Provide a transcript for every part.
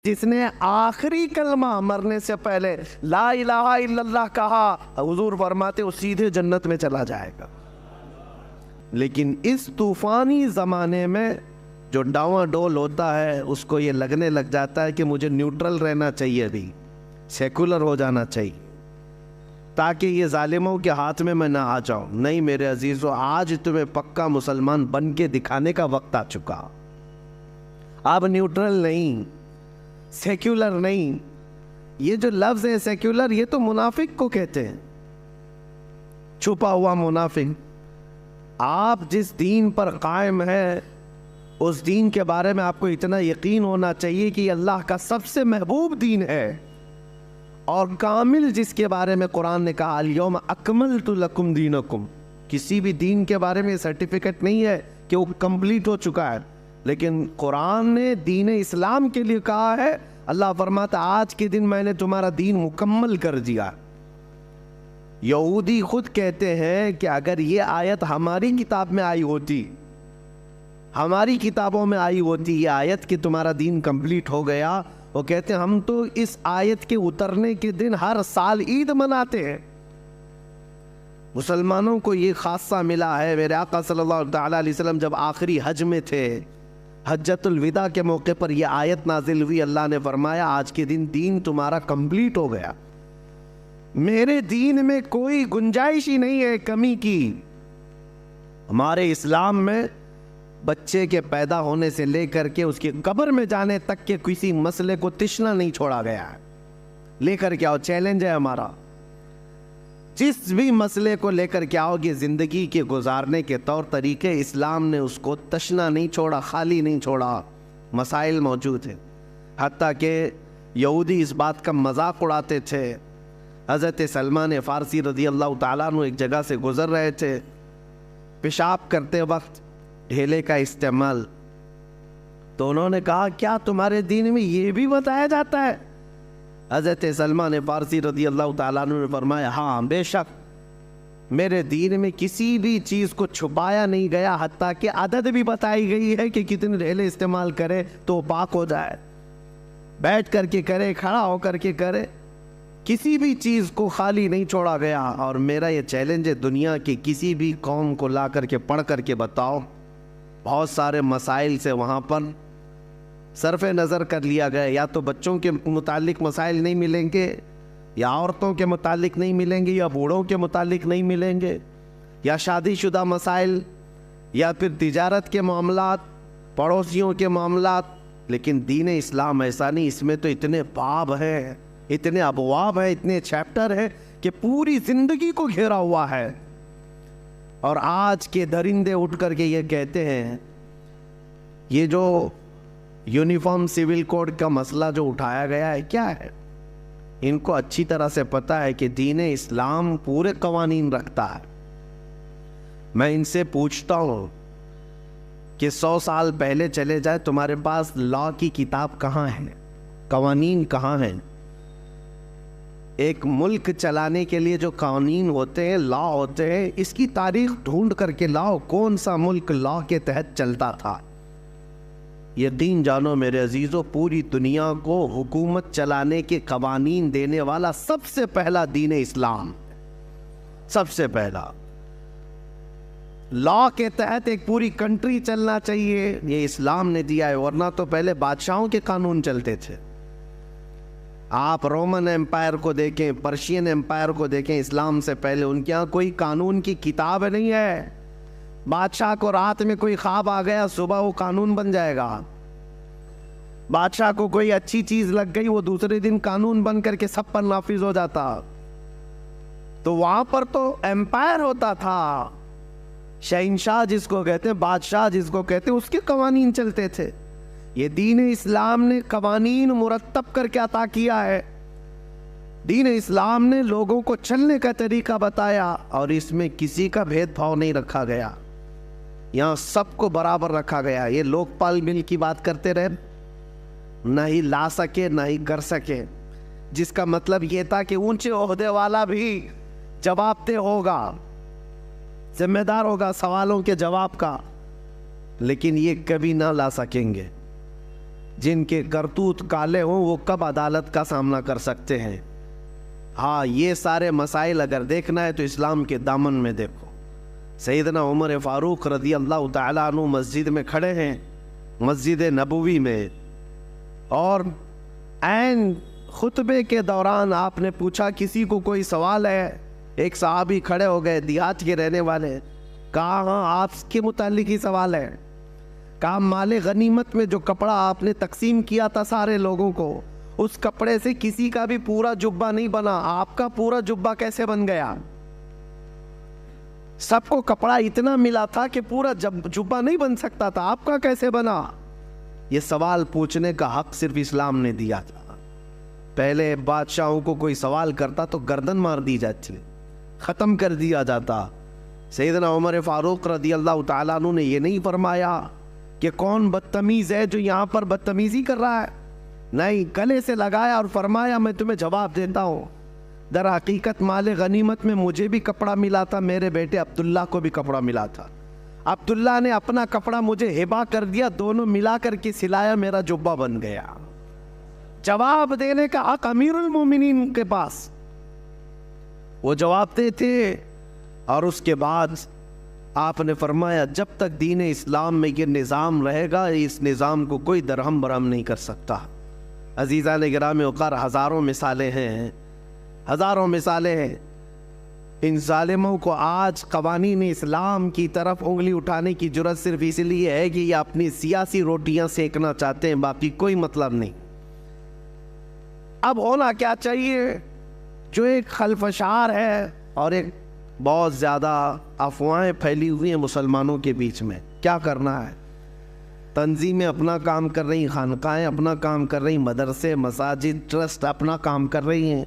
جس نے آخری کلمہ مرنے سے پہلے لا الہ الا اللہ کہا، حضور فرماتے وہ سیدھے جنت میں چلا جائے گا۔ لیکن اس طوفانی زمانے میں جو ڈاواں ڈول ہوتا ہے اس کو یہ لگنے لگ جاتا ہے کہ مجھے نیوٹرل رہنا چاہیے، بھی سیکولر ہو جانا چاہیے تاکہ یہ ظالموں کے ہاتھ میں نہ آ جاؤں۔ نہیں میرے عزیزو، آج تمہیں پکا مسلمان بن کے دکھانے کا وقت آ چکا۔ اب نیوٹرل نہیں، سیکولر نہیں۔ یہ جو لفظ ہے سیکولر، یہ تو منافق کو کہتے ہیں، چھپا ہوا منافق۔ آپ جس دین پر قائم ہے اس دین کے بارے میں آپ کو اتنا یقین ہونا چاہیے کہ یہ اللہ کا سب سے محبوب دین ہے، اور کامل جس کے بارے میں قرآن نے کہا الیوم اکملت لکم دینکم۔ کسی بھی دین کے بارے میں سرٹیفکیٹ نہیں ہے کہ وہ کمپلیٹ ہو چکا ہے، لیکن قرآن نے دین اسلام کے لیے کہا ہے، اللہ فرماتا آج کے دن میں نے تمہارا دین مکمل کر دیا۔ یہودی خود کہتے ہیں کہ اگر یہ آیت ہماری کتاب میں آئی ہوتی، ہماری کتابوں میں آئی ہوتی یہ آیت کہ تمہارا دین کمپلیٹ ہو گیا، وہ کہتے ہیں ہم تو اس آیت کے اترنے کے دن ہر سال عید مناتے ہیں۔ مسلمانوں کو یہ خاصہ ملا ہے۔ میرے آقا صلی اللہ تعالیٰ علیہ وسلم جب آخری حج میں تھے، حجۃ الوداع کے موقع پر یہ آیت نازل ہوئی، اللہ نے فرمایا آج کے دن دین تمہارا کمپلیٹ ہو گیا، میرے دین میں کوئی گنجائش ہی نہیں ہے کمی کی۔ ہمارے اسلام میں بچے کے پیدا ہونے سے لے کر کے اس کی قبر میں جانے تک کے کسی مسئلے کو تشنا نہیں چھوڑا گیا ہے۔ لے کر کے آؤ، چیلنج ہے ہمارا، جس بھی مسئلے کو لے کر کے آؤ گے زندگی کے گزارنے کے طور طریقے، اسلام نے اس کو تشنا نہیں چھوڑا، خالی نہیں چھوڑا، مسائل موجود ہیں۔ حتیٰ کہ یہودی اس بات کا مذاق اڑاتے تھے۔ حضرت سلمان فارسی رضی اللہ تعالیٰ عنہ ایک جگہ سے گزر رہے تھے، پیشاب کرتے وقت ڈھیلے کا استعمال، تو انہوں نے کہا کیا تمہارے دین میں یہ بھی بتایا جاتا ہے؟ حضرت سلمان فارسی رضی اللہ تعالیٰ عنہ نے فرمایا ہاں بے شک، میرے دین میں کسی بھی چیز کو چھپایا نہیں گیا، حتیٰ کہ عدد بھی بتائی گئی ہے کہ کتنے ڈھیلے استعمال کرے تو پاک ہو جائے، بیٹھ کر کے کرے، کھڑا ہو کر کے کرے، کسی بھی چیز کو خالی نہیں چھوڑا گیا۔ اور میرا یہ چیلنج ہے، دنیا کی کسی بھی قوم کو لا کر کے پڑھ کر کے بتاؤ، بہت سارے مسائل سے وہاں پر صرف نظر کر لیا گیا، یا تو بچوں کے متعلق مسائل نہیں ملیں گے، یا عورتوں کے متعلق نہیں ملیں گے، یا بوڑھوں کے متعلق نہیں ملیں گے، یا شادی شدہ مسائل، یا پھر تجارت کے معاملات، پڑوسیوں کے معاملات۔ لیکن دین اسلام ایسا نہیں، اس میں تو اتنے باب ہیں، اتنے ابواب ہیں، اتنے چیپٹر ہیں کہ پوری زندگی کو گھیرا ہوا ہے۔ اور آج کے درندے اٹھ کر کے یہ کہتے ہیں، یہ جو یونیفارم سول کوڈ کا مسئلہ جو اٹھایا گیا ہے کیا ہے؟ ان کو اچھی طرح سے پتا ہے کہ دین اسلام پورے قوانین رکھتا ہے۔ میں ان سے پوچھتا ہوں کہ 100 سال پہلے چلے جائے، تمہارے پاس لا کی کتاب کہاں ہے؟ قوانین کہاں ہیں؟ ایک ملک چلانے کے لیے جو قوانین ہوتے ہیں، لا ہوتے ہیں، اس کی تاریخ ڈھونڈ کر کے لاؤ، کون سا ملک لا کے تحت چلتا تھا۔ یقین جانو میرے عزیزو، پوری دنیا کو حکومت چلانے کے قوانین دینے والا سب سے پہلا دین اسلام، سب سے پہلا لا کے تحت ایک پوری کنٹری چلنا چاہیے، یہ اسلام نے دیا ہے، ورنہ تو پہلے بادشاہوں کے قانون چلتے تھے۔ آپ رومن امپائر کو دیکھیں، پرشین امپائر کو دیکھیں، اسلام سے پہلے ان کے ہاں کوئی قانون کی کتاب نہیں ہے۔ بادشاہ کو رات میں کوئی خواب آ گیا، صبح وہ قانون بن جائے گا۔ بادشاہ کو کوئی اچھی چیز لگ گئی، وہ دوسرے دن قانون بن کر کے سب پر نافذ ہو جاتا۔ تو وہاں پر تو امپائر ہوتا تھا، شہنشاہ جس کو کہتے ہیں، بادشاہ جس کو کہتے ہیں، اس کے قوانین چلتے تھے۔ یہ دین اسلام نے قوانین مرتب کر کے عطا کیا ہے۔ دین اسلام نے لوگوں کو چلنے کا طریقہ بتایا، اور اس میں کسی کا بھید بھاؤ نہیں رکھا گیا، یہاں سب کو برابر رکھا گیا۔ یہ لوک پال بل کی بات کرتے رہے، نہ ہی لا سکے نہ ہی کر سکے، جس کا مطلب یہ تھا کہ اونچے عہدے والا بھی جواب دہ ہوگا، ذمہ دار ہوگا سوالوں کے جواب کا، لیکن یہ کبھی نہ لا سکیں گے۔ جن کے کرتوت کالے ہوں وہ کب عدالت کا سامنا کر سکتے ہیں؟ ہاں، یہ سارے مسائل اگر دیکھنا ہے تو اسلام کے دامن میں دیکھو۔ سیدنا عمر فاروق رضی اللہ تعالیٰ عنہ مسجد میں کھڑے ہیں، مسجد نبوی میں، اور عین خطبے کے دوران آپ نے پوچھا کسی کو کوئی سوال ہے؟ ایک صحابی کھڑے ہو گئے، دیہات کے رہنے والے، کہا ہاں آپ کے متعلق ہی سوال ہے۔ کہا مال غنیمت میں جو کپڑا آپ نے تقسیم کیا تھا سارے لوگوں کو، اس کپڑے سے کسی کا بھی پورا جبہ نہیں بنا، آپ کا پورا جبہ کیسے بن گیا؟ سب کو کپڑا اتنا ملا تھا کہ پورا جبہ نہیں بن سکتا تھا، آپ کا کیسے بنا؟ یہ سوال پوچھنے کا حق صرف اسلام نے دیا تھا۔ پہلے بادشاہوں کو کوئی سوال کرتا تو گردن مار دی جاتی، ختم کر دیا جاتا۔ سیدنا عمر فاروق رضی اللہ تعالیٰ عنہ نے یہ نہیں فرمایا کہ کون بدتمیز ہے جو یہاں پر بدتمیزی کر رہا ہے، نہیں، گلے سے لگایا اور فرمایا میں تمہیں جواب دیتا ہوں، در حقیقت مال غنیمت میں مجھے بھی کپڑا ملا تھا، میرے بیٹے عبداللہ کو بھی کپڑا ملا تھا، عبداللہ نے اپنا کپڑا مجھے ہبہ کر دیا، دونوں ملا کر کے سلایا، میرا جبہ بن گیا۔ جواب دینے کا حق امیر المومنین کے پاس، وہ جواب دیتے۔ اور اس کے بعد آپ نے فرمایا جب تک دین اسلام میں یہ نظام رہے گا اس نظام کو کوئی درہم برہم نہیں کر سکتا۔ عزیزان گرامی وقار، ہزاروں مثالیں ہیں، ہزاروں مثالیں ہیں۔ ان ظالموں کو آج قوانین اسلام کی طرف انگلی اٹھانے کی جرت صرف اس لیے ہے کہ یہ اپنی سیاسی روٹیاں سینکنا چاہتے ہیں، باقی کوئی مطلب نہیں۔ اب ہونا کیا چاہیے؟ جو ایک خلفشار ہے اور ایک بہت زیادہ افواہیں پھیلی ہوئی ہیں مسلمانوں کے بیچ میں، کیا کرنا ہے؟ تنظیمیں اپنا کام کر رہی ہیں، خانقاہیں اپنا کام کر رہی ہیں، مدرسے، مساجد، ٹرسٹ اپنا کام کر رہی ہیں۔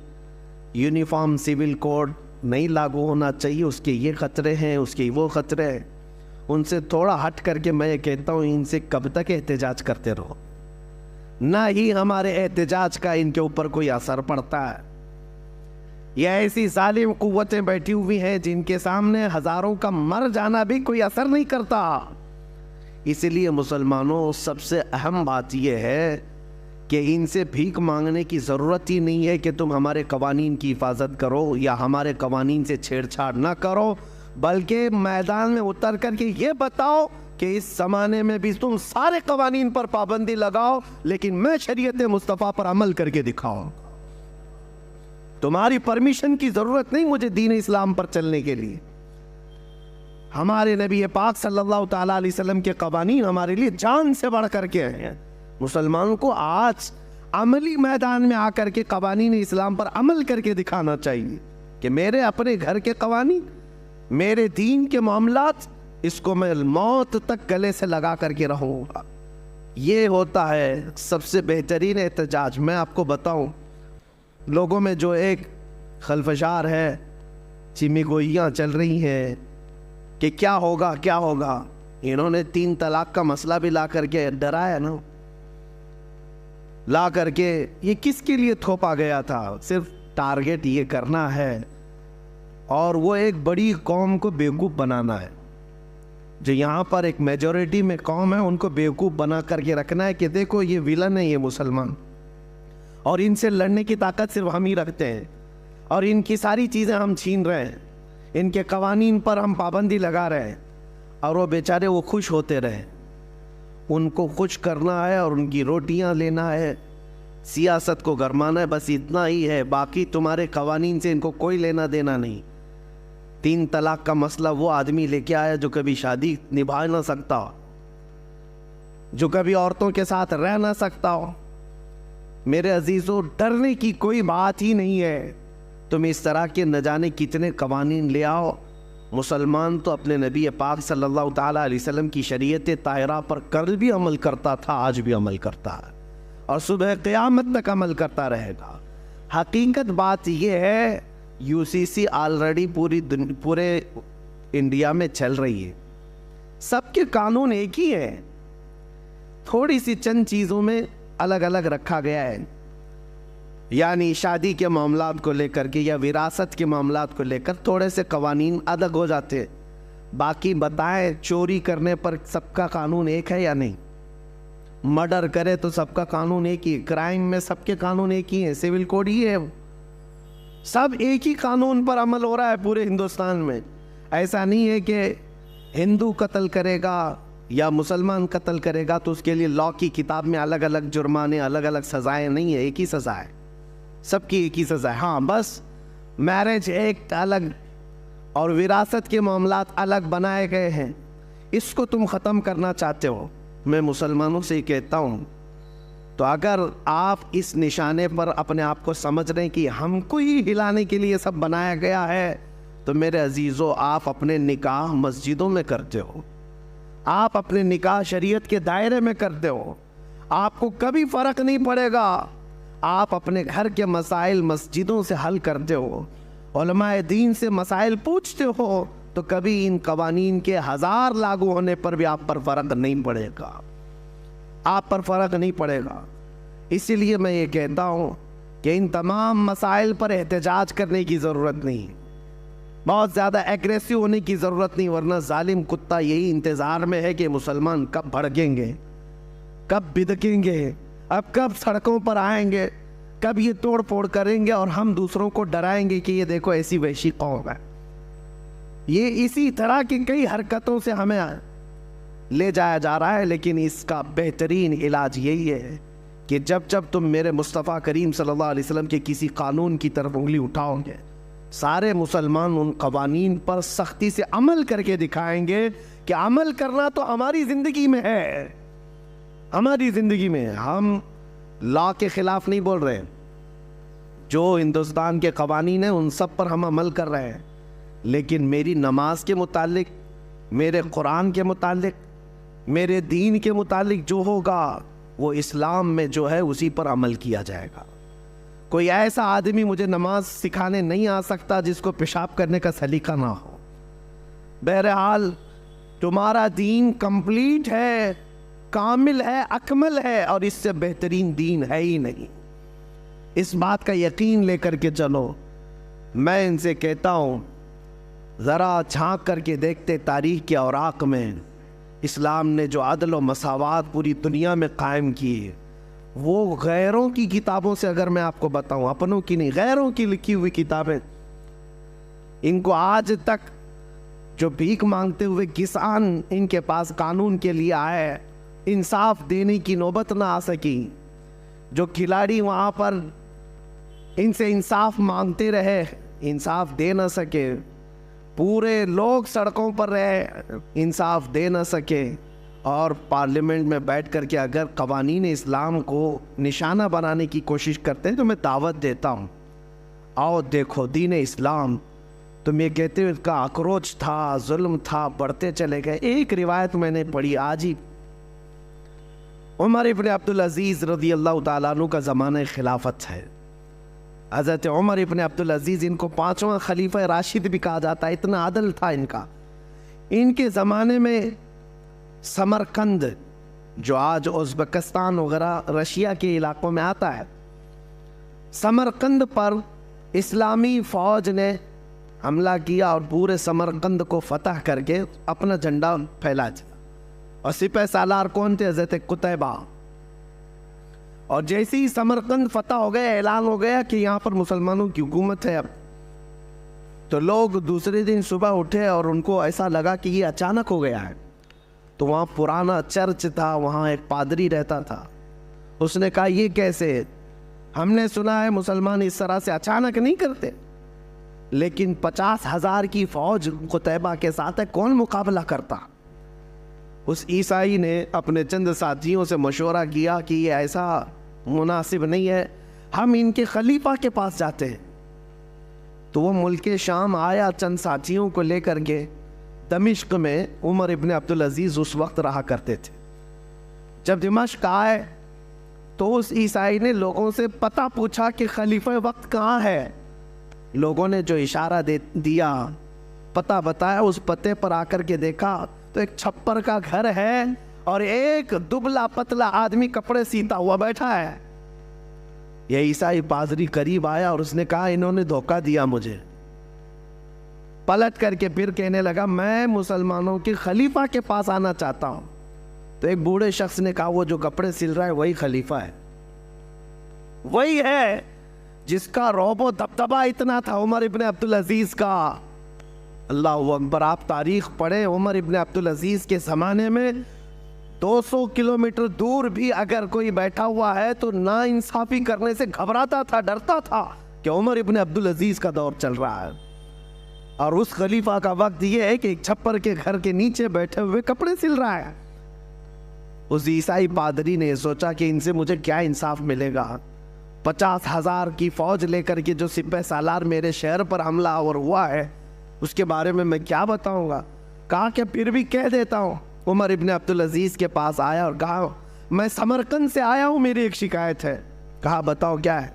یونیفارم سول کوڈ نہیں لاگو ہونا چاہیے، اس کے یہ خطرے ہیں، اس کے وہ خطرے ہیں۔ ان سے تھوڑا ہٹ کر کے میں یہ کہتا ہوں ان سے کب تک احتجاج کرتے رہو؟ نہ ہی ہمارے احتجاج کا ان کے اوپر کوئی اثر پڑتا ہے۔ یہ ایسی ظالم قوتیں بیٹھی ہوئی ہیں جن کے سامنے ہزاروں کا مر جانا بھی کوئی اثر نہیں کرتا۔ اس لیے مسلمانوں، سب سے اہم بات یہ ہے کہ ان سے بھیک مانگنے کی ضرورت ہی نہیں ہے کہ تم ہمارے قوانین کی حفاظت کرو یا ہمارے قوانین سے چھیڑ چھاڑ نہ کرو، بلکہ میدان میں اتر کر کے یہ بتاؤ کہ اس زمانے میں بھی تم سارے قوانین پر پابندی لگاؤ، لیکن میں شریعت مصطفیٰ پر عمل کر کے دکھاؤں۔ تمہاری پرمیشن کی ضرورت نہیں مجھے دین اسلام پر چلنے کے لیے۔ ہمارے نبی پاک صلی اللہ تعالیٰ علیہ وسلم کے قوانین ہمارے لیے جان سے بڑھ کر کے ہیں۔ مسلمانوں کو آج عملی میدان میں آ کر کے قوانین اسلام پر عمل کر کے دکھانا چاہیے کہ میرے اپنے گھر کے قوانین، میرے دین کے معاملات، اس کو میں موت تک گلے سے لگا کر کے رہوں گا۔ یہ ہوتا ہے سب سے بہترین احتجاج۔ میں آپ کو بتاؤں، لوگوں میں جو ایک خلفشار ہے، چیمی گوئیاں چل رہی ہیں کہ کیا ہوگا کیا ہوگا، انہوں نے 3 طلاق کا مسئلہ بھی لا کر کے ڈرایا نا، لا کر کے یہ کس کے لیے تھوپا گیا تھا؟ صرف ٹارگٹ یہ کرنا ہے اور وہ ایک بڑی قوم کو بیوقوف بنانا ہے۔ جو یہاں پر ایک میجورٹی میں قوم ہے ان کو بیوقوف بنا کر کے رکھنا ہے کہ دیکھو یہ ویلن ہے، یہ مسلمان، اور ان سے لڑنے کی طاقت صرف ہم ہی رکھتے ہیں، اور ان کی ساری چیزیں ہم چھین رہے ہیں، ان کے قوانین پر ہم پابندی لگا رہے ہیں، اور وہ بیچارے وہ خوش ہوتے رہے۔ ان کو خوش کرنا ہے اور ان کی روٹیاں لینا ہے، سیاست کو گرمانا ہے، بس اتنا ہی ہے۔ باقی تمہارے قوانین سے ان کو کوئی لینا دینا نہیں۔ 3 طلاق کا مسئلہ وہ آدمی لے کے آیا جو کبھی شادی نبھا نہ سکتا، جو کبھی عورتوں کے ساتھ رہ نہ سکتا ہو۔ میرے عزیزوں، ڈرنے کی کوئی بات ہی نہیں ہے۔ تم اس طرح کے نہ جانے کتنے قوانین لے آؤ، مسلمان تو اپنے نبی پاک صلی اللہ تعالیٰ علیہ وسلم کی شریعت طاہرہ پر کل بھی عمل کرتا تھا، آج بھی عمل کرتا ہے، اور صبح قیامت تک عمل کرتا رہے گا۔ حقیقت بات یہ ہے، UCC آلریڈی پورے انڈیا میں چل رہی ہے، سب کے قانون ایک ہی ہیں، تھوڑی سی چند چیزوں میں الگ الگ رکھا گیا ہے، یعنی شادی کے معاملات کو لے کر کے یا وراثت کے معاملات کو لے کر تھوڑے سے قوانین الگ ہو جاتے ہیں۔ باقی بتائیں چوری کرنے پر سب کا قانون ایک ہے یا نہیں؟ مرڈر کرے تو سب کا قانون ایک ہی، کرائم میں سب کے قانون ایک ہی ہیں، سول کوڈ ہی ہے، سب ایک ہی قانون پر عمل ہو رہا ہے پورے ہندوستان میں۔ ایسا نہیں ہے کہ ہندو قتل کرے گا یا مسلمان قتل کرے گا تو اس کے لیے لا کی کتاب میں الگ الگ جرمانے، الگ الگ سزائیں نہیں ہے، ایک ہی سزا ہے، سب کی ایک ہی سزا ہے۔ ہاں بس میرج ایکٹ الگ اور وراثت کے معاملات الگ بنائے گئے ہیں، اس کو تم ختم کرنا چاہتے ہو، میں مسلمانوں سے ہی کہتا ہوں۔ تو اگر آپ اس نشانے پر اپنے آپ کو سمجھ رہے ہیں کہ ہم کو ہی ہلانے کے لیے سب بنایا گیا ہے، تو میرے عزیزو آپ اپنے نکاح مسجدوں میں کرتے ہو، آپ اپنے نکاح شریعت کے دائرے میں کرتے ہو، آپ کو کبھی فرق نہیں پڑے گا۔ آپ اپنے گھر کے مسائل مسجدوں سے حل کرتے ہو، علماء دین سے مسائل پوچھتے ہو، تو کبھی ان قوانین کے 1000 لاگو ہونے پر بھی آپ پر فرق نہیں پڑے گا، آپ پر فرق نہیں پڑے گا۔ اسی لیے میں یہ کہتا ہوں کہ ان تمام مسائل پر احتجاج کرنے کی ضرورت نہیں، بہت زیادہ ایگریسو ہونے کی ضرورت نہیں، ورنہ ظالم کتا یہی انتظار میں ہے کہ مسلمان کب بھڑکیں گے، کب بدکیں گے، اب کب سڑکوں پر آئیں گے، کب یہ توڑ پھوڑ کریں گے اور ہم دوسروں کو ڈرائیں گے کہ یہ دیکھو ایسی وحشی قوم ہے۔ یہ اسی طرح کی کئی حرکتوں سے ہمیں لے جایا جا رہا ہے، لیکن اس کا بہترین علاج یہی ہے کہ جب جب تم میرے مصطفیٰ کریم صلی اللہ علیہ وسلم کے کسی قانون کی طرف انگلی اٹھاؤ گے، سارے مسلمان ان قوانین پر سختی سے عمل کر کے دکھائیں گے کہ عمل کرنا تو ہماری زندگی میں ہے، ہماری زندگی میں۔ ہم لا کے خلاف نہیں بول رہے، جو ہندوستان کے قوانین ہیں ان سب پر ہم عمل کر رہے ہیں، لیکن میری نماز کے متعلق، میرے قرآن کے متعلق، میرے دین کے متعلق جو ہوگا وہ اسلام میں جو ہے اسی پر عمل کیا جائے گا۔ کوئی ایسا آدمی مجھے نماز سکھانے نہیں آ سکتا جس کو پیشاب کرنے کا سلیقہ نہ ہو۔ بہرحال تمہارا دین کمپلیٹ ہے، کامل ہے، اکمل ہے، اور اس سے بہترین دین ہے ہی نہیں۔ اس بات کا یقین لے کر کے چلو۔ میں ان سے کہتا ہوں ذرا جھانک کر کے دیکھتے تاریخ کے اوراق میں، اسلام نے جو عدل و مساوات پوری دنیا میں قائم کی ہے، وہ غیروں کی کتابوں سے اگر میں آپ کو بتاؤں، اپنوں کی نہیں، غیروں کی لکھی ہوئی کتابیں، ان کو آج تک جو بھیک مانگتے ہوئے کسان ان کے پاس قانون کے لیے آئے، انصاف دینے کی نوبت نہ آ سکی، جو کھلاڑی وہاں پر ان سے انصاف مانگتے رہے، انصاف دے نہ سکے، پورے لوگ سڑکوں پر رہے، انصاف دے نہ سکے، اور پارلیمنٹ میں بیٹھ کر کے اگر قوانین اسلام کو نشانہ بنانے کی کوشش کرتے ہیں تو میں دعوت دیتا ہوں، آؤ دیکھو دین اسلام۔ تم یہ کہتے ہو اس کا اکروچ تھا، ظلم تھا، بڑھتے چلے گئے۔ ایک روایت میں نے پڑھی آج ہی، عمر ابن عبدالعزیز رضی اللہ تعالیٰ عنہ کا زمانہ خلافت ہے۔ حضرت عمر ابن عبدالعزیز، ان کو 5واں خلیفہ راشد بھی کہا جاتا ہے، اتنا عدل تھا ان کا۔ ان کے زمانے میں سمرقند، جو آج ازبکستان وغیرہ رشیا کے علاقوں میں آتا ہے، سمرقند پر اسلامی فوج نے حملہ کیا اور پورے سمرقند کو فتح کر کے اپنا جھنڈا پھیلا دیا، اور سپہ سالار کون تھے؟ حضرت قتیبہ۔ اور جیسے ہی سمرقند فتح ہو گیا، اعلان ہو گیا کہ یہاں پر مسلمانوں کی حکومت ہے اب، تو لوگ دوسرے دن صبح اٹھے اور ان کو ایسا لگا کہ یہ اچانک ہو گیا ہے۔ تو وہاں پرانا چرچ تھا، وہاں ایک پادری رہتا تھا، اس نے کہا یہ کیسے؟ ہم نے سنا ہے مسلمان اس طرح سے اچانک نہیں کرتے، لیکن 50,000 کی فوج قتیبہ کے ساتھ ہے، کون مقابلہ کرتا؟ اس عیسائی نے اپنے چند ساتھیوں سے مشورہ کیا کہ یہ ایسا مناسب نہیں ہے، ہم ان کے خلیفہ کے پاس جاتے ہیں۔ تو وہ ملک شام آیا چند ساتھیوں کو لے کر کے دمشق میں، عمر ابن عبدالعزیز اس وقت رہا کرتے تھے۔ جب دمشق آئے تو اس عیسائی نے لوگوں سے پتہ پوچھا کہ خلیفہ وقت کہاں ہے۔ لوگوں نے جو اشارہ دیا، پتہ بتایا، اس پتے پر آ کر کے دیکھا تو ایک چھپر کا گھر ہے اور ایک دبلا پتلا آدمی کپڑے سیتا ہوا بیٹھا ہے۔ یہ عیسائی پادری قریب آیا اور اس نے کہا انہوں نے دھوکہ دیا مجھے۔ پلٹ کر کے پھر کہنے لگا میں مسلمانوں کے خلیفہ کے پاس آنا چاہتا ہوں۔ تو ایک بوڑھے شخص نے کہا وہ جو کپڑے سل رہا ہے وہی خلیفہ ہے، وہی ہے جس کا رعب و دبدبہ اتنا تھا عمر ابن عبدالعزیز کا۔ اللہ اکبر، آپ تاریخ پڑھیں، عمر ابن عبدالعزیز کے زمانے میں 200 کلومیٹر دور بھی اگر کوئی بیٹھا ہوا ہے تو نا انصافی کرنے سے گھبراتا تھا، ڈرتا تھا کہ عمر ابن عبدالعزیز کا دور چل رہا ہے۔ اور اس خلیفہ کا وقت یہ ہے کہ ایک چھپر کے گھر کے نیچے بیٹھے ہوئے کپڑے سل رہا ہے۔ اس عیسائی پادری نے سوچا کہ ان سے مجھے کیا انصاف ملے گا، 50,000 کی فوج لے کر کے جو سپہ سالار میرے شہر پر حملہ آور ہوا ہے اس کے بارے میں کیا بتاؤں گا۔ کہا کہ پھر بھی کہہ دیتا ہوں۔ عمر ابن عبدالعزیز کے پاس آیا اور کہا میں سمرقند سے آیا ہوں، میری ایک شکایت ہے۔ کہا بتاؤ کیا ہے۔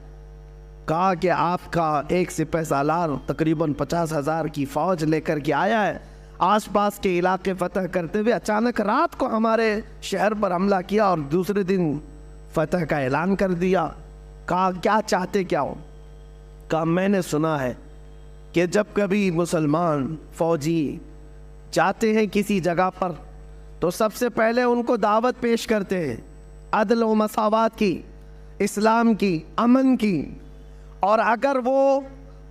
کہا کہ آپ کا ایک سپہ سالار تقریباً 50,000 کی فوج لے کر کے آیا ہے، آس پاس کے علاقے فتح کرتے ہوئے اچانک رات کو ہمارے شہر پر حملہ کیا اور دوسرے دن فتح کا اعلان کر دیا۔ کہا کیا چاہتے کیا ہو۔ کہا میں نے سنا ہے کہ جب کبھی مسلمان فوجی جاتے ہیں کسی جگہ پر تو سب سے پہلے ان کو دعوت پیش کرتے ہیں عدل و مساوات کی، اسلام کی، امن کی، اور اگر وہ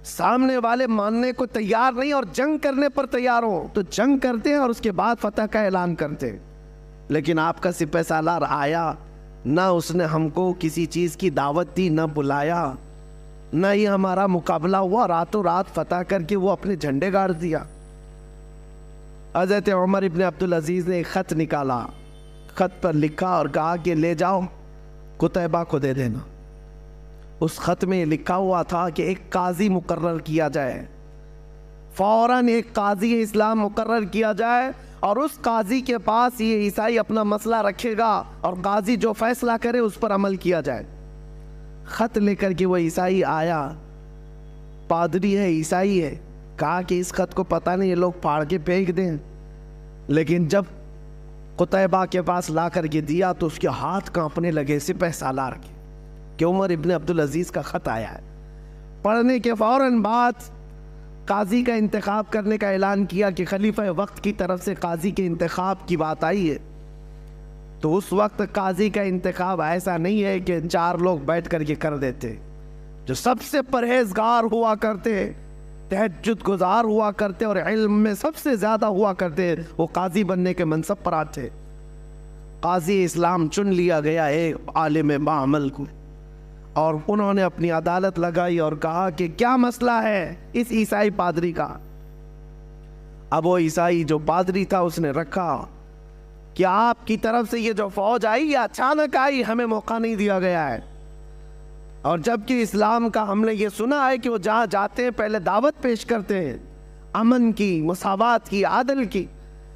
سامنے والے ماننے کو تیار نہیں اور جنگ کرنے پر تیار ہو تو جنگ کرتے ہیں اور اس کے بعد فتح کا اعلان کرتے ہیں۔ لیکن آپ کا سپہ سالار آیا، نہ اس نے ہم کو کسی چیز کی دعوت دی، نہ بلایا، نہ ہی ہمارا مقابلہ ہوا، راتوں رات فتح کر کے وہ اپنے جھنڈے گاڑ دیا۔ حضرت عمر ابن عبدالعزیز نے ایک خط نکالا، خط پر لکھا اور کہا کہ لے جاؤ قتیبہ کو دے دینا۔ اس خط میں لکھا ہوا تھا کہ ایک قاضی مقرر کیا جائے، فوراً ایک قاضی اسلام مقرر کیا جائے اور اس قاضی کے پاس یہ عیسائی اپنا مسئلہ رکھے گا اور قاضی جو فیصلہ کرے اس پر عمل کیا جائے۔ خط لے کر کے وہ عیسائی آیا، پادری ہے، عیسائی ہے، کہا کہ اس خط کو پتہ نہیں یہ لوگ پھاڑ کے پھینک دیں، لیکن جب قتیبہ کے پاس لا کر کے دیا تو اس کے ہاتھ کانپنے لگے سپہ سالار کے کہ عمر ابن عبدالعزیز کا خط آیا ہے۔ پڑھنے کے فوراً بعد قاضی کا انتخاب کرنے کا اعلان کیا کہ خلیفہ وقت کی طرف سے قاضی کے انتخاب کی بات آئی ہے۔ تو اس وقت قاضی کا انتخاب ایسا نہیں ہے کہ 4 لوگ بیٹھ کر کے کر دیتے، جو سب سے پرہیزگار ہوا کرتے، تہجد گزار ہوا کرتے اور علم میں سب سے زیادہ ہوا کرتے، وہ قاضی بننے کے منصب پر آتے۔ قاضی اسلام چن لیا گیا ایک عالم باعمل کو، اور انہوں نے اپنی عدالت لگائی اور کہا کہ کیا مسئلہ ہے اس عیسائی پادری کا۔ اب وہ عیسائی جو پادری تھا اس نے رکھا کہ آپ کی طرف سے یہ جو فوج آئی یہ اچانک آئی، ہمیں موقع نہیں دیا گیا ہے، اور جبکہ اسلام کا ہم نے یہ سنا ہے کہ وہ جہاں جاتے ہیں پہلے دعوت پیش کرتے ہیں امن کی، مساوات کی، عدل کی،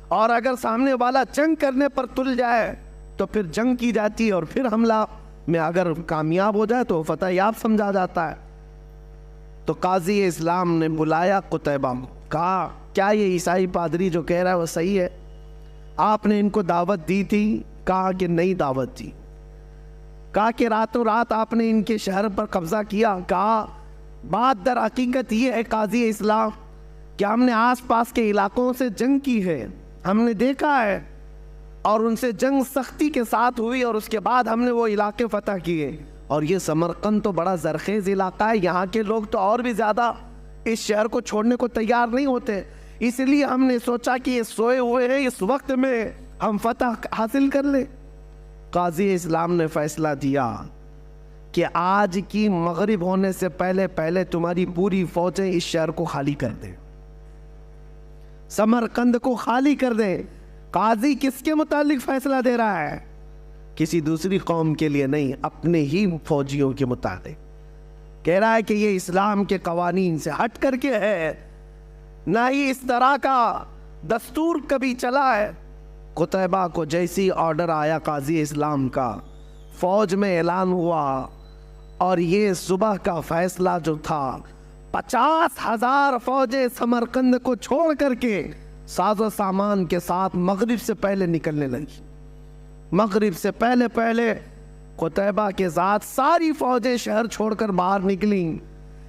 اور اگر سامنے والا جنگ کرنے پر تل جائے تو پھر جنگ کی جاتی ہے اور پھر حملہ میں اگر کامیاب ہو جائے تو فتح یاب سمجھا جاتا ہے۔ تو قاضی اسلام نے بلایا قتیبہ، کہا کیا یہ عیسائی پادری جو کہہ رہا ہے وہ صحیح ہے؟ آپ نے ان کو دعوت دی تھی؟ کہا کہ نہیں دعوت دی۔ کہا کہ راتوں رات آپ نے ان کے شہر پر قبضہ کیا؟ کہا بات در حقیقت یہ ہے قاضی اسلام کہ ہم نے آس پاس کے علاقوں سے جنگ کی ہے، ہم نے دیکھا ہے، اور ان سے جنگ سختی کے ساتھ ہوئی اور اس کے بعد ہم نے وہ علاقے فتح کیے، اور یہ سمرقند تو بڑا زرخیز علاقہ ہے، یہاں کے لوگ تو اور بھی زیادہ اس شہر کو چھوڑنے کو تیار نہیں ہوتے، اس لیے ہم نے سوچا کہ یہ سوئے ہوئے ہیں، اس وقت میں ہم فتح حاصل کر لیں۔ قاضی اسلام نے فیصلہ دیا کہ آج کی مغرب ہونے سے پہلے پہلے تمہاری پوری فوجیں اس شہر کو خالی کر دیں، سمرقند کو خالی کر دیں۔ قاضی کس کے متعلق فیصلہ دے رہا ہے؟ کسی دوسری قوم کے لیے نہیں، اپنے ہی فوجیوں کے متعلق کہہ رہا ہے کہ یہ اسلام کے قوانین سے ہٹ کر کے ہے، نہ ہی اس طرح کا دستور کبھی چلا ہے۔ قتیبہ کو جیسی آرڈر آیا قاضی اسلام کا، فوج میں اعلان ہوا، اور یہ صبح کا فیصلہ جو تھا 50,000 فوجیں سمرقند کو چھوڑ کر کے ساز و سامان کے ساتھ مغرب سے پہلے نکلنے لگی۔ مغرب سے پہلے پہلے قتیبہ کے ساتھ ساری فوجیں شہر چھوڑ کر باہر نکلیں۔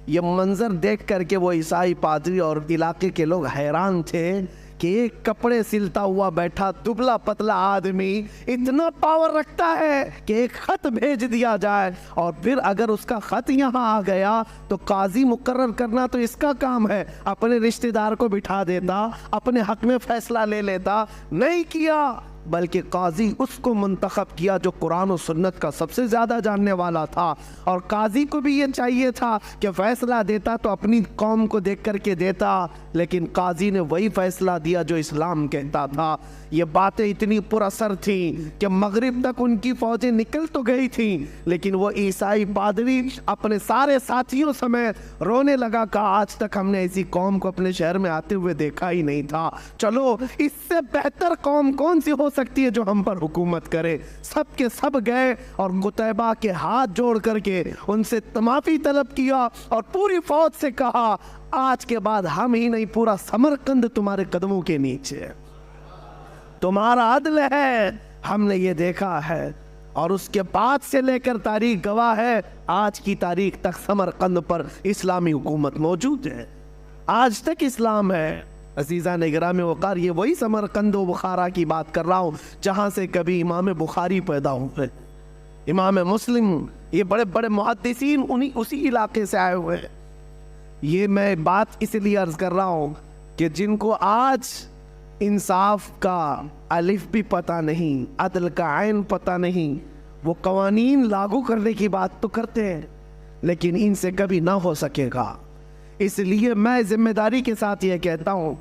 یہ منظر دیکھ کر کے وہ عیسائی پادری اور علاقے کے لوگ حیران تھے کہ ایک کپڑے سلتا ہوا بیٹھا دبلا پتلا آدمی اتنا پاور رکھتا ہے کہ ایک خط بھیج دیا جائے، اور پھر اگر اس کا خط یہاں آ گیا تو قاضی مقرر کرنا تو اس کا کام ہے، اپنے رشتہ دار کو بٹھا دیتا، اپنے حق میں فیصلہ لے لیتا، نہیں کیا، بلکہ قاضی اس کو منتخب کیا جو قرآن و سنت کا سب سے زیادہ جاننے والا تھا، اور قاضی کو بھی یہ چاہیے تھا کہ فیصلہ دیتا تو اپنی قوم کو دیکھ کر کے دیتا، لیکن قاضی نے وہی فیصلہ دیا جو اسلام کہتا تھا۔ یہ باتیں اتنی پر اثر تھیں کہ مغرب تک ان کی فوجیں نکل تو گئی تھیں، لیکن وہ عیسائی پادری اپنے سارے ساتھیوں سمیت رونے لگا کہ آج تک ہم نے ایسی قوم کو اپنے شہر میں آتے ہوئے دیکھا ہی نہیں تھا، چلو اس سے بہتر قوم کون سی ہو سکتی ہے جو ہم پر حکومت کرے۔ سب کے سب گئے اور قتیبہ کے ہاتھ جوڑ کر کے ان سے معافی طلب کیا اور پوری فوج سے کہا آج کے بعد ہم ہی نہیں، پورا سمرقند تمہارے قدموں کے نیچے، تمہارا عدل ہے، ہم نے یہ دیکھا ہے۔ اور اس کے بعد سے لے کر تاریخ گواہ ہے، آج کی تاریخ تک سمرقند پر اسلامی حکومت موجود ہے، آج تک اسلام ہے۔ عزیزان گرامی وقار، یہ وہی سمرقند و بخارا کی بات کر رہا ہوں جہاں سے کبھی امام بخاری پیدا ہوئے، امام مسلم، یہ بڑے بڑے محدثین اسی علاقے سے آئے ہوئے ہیں۔ یہ میں بات اس لیے عرض کر رہا ہوں کہ جن کو آج انصاف کا الف بھی پتہ نہیں، عدل کا عین پتہ نہیں، وہ قوانین لاگو کرنے کی بات تو کرتے ہیں لیکن ان سے کبھی نہ ہو سکے گا۔ اس لیے میں ذمہ داری کے ساتھ یہ کہتا ہوں،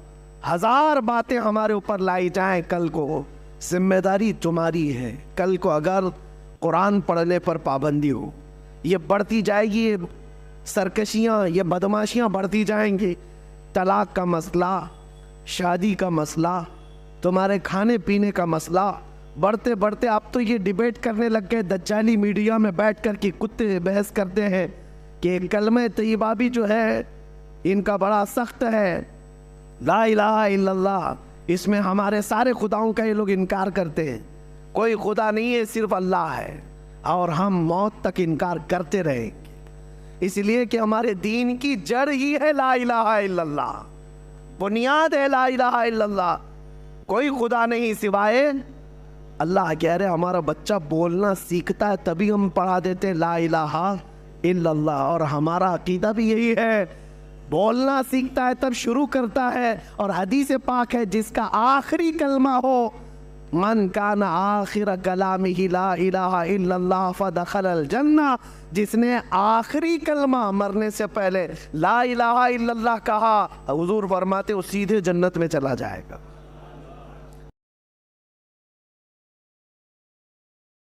ہزار باتیں ہمارے اوپر لائی جائیں، کل کو ذمہ داری تمہاری ہے۔ کل کو اگر قرآن پڑھنے پر پابندی ہو، یہ بڑھتی جائے گی، یہ سرکشیاں، یہ بدماشیاں بڑھتی جائیں گی، طلاق کا مسئلہ، شادی کا مسئلہ، تمہارے کھانے پینے کا مسئلہ بڑھتے بڑھتے آپ تو یہ ڈیبیٹ کرنے لگ گئے، دجالی میڈیا میں بیٹھ کر کے کتے بحث کرتے ہیں کہ کلمہ طیبہ بھی جو ہے ان کا بڑا سخت ہے، لا الہ الا اللہ، اس میں ہمارے سارے خداؤں کا یہ لوگ انکار کرتے ہیں، کوئی خدا نہیں ہے، صرف اللہ ہے، اور ہم موت تک انکار کرتے رہیں گے، اس لیے کہ ہمارے دین کی جڑ ہی ہے لا الہ الا اللہ، بنیاد ہے لا الہ الا اللہ، کوئی خدا نہیں سوائے اللہ۔ کہہ رہے ہمارا بچہ بولنا سیکھتا ہے تبھی ہم پڑھا دیتے ہیں لا الہ الا اللہ، اور ہمارا عقیدہ بھی یہی ہے، بولنا سیکھتا ہے تب شروع کرتا ہے، اور حدیث پاک ہے جس کا آخری کلمہ ہو من کان آخر کلامہ لا الہ الا اللہ فدخل الجنہ، جس نے آخری کلمہ مرنے سے پہلے لا الہ الا اللہ کہا، حضور فرماتے وہ سیدھے جنت میں چلا جائے گا۔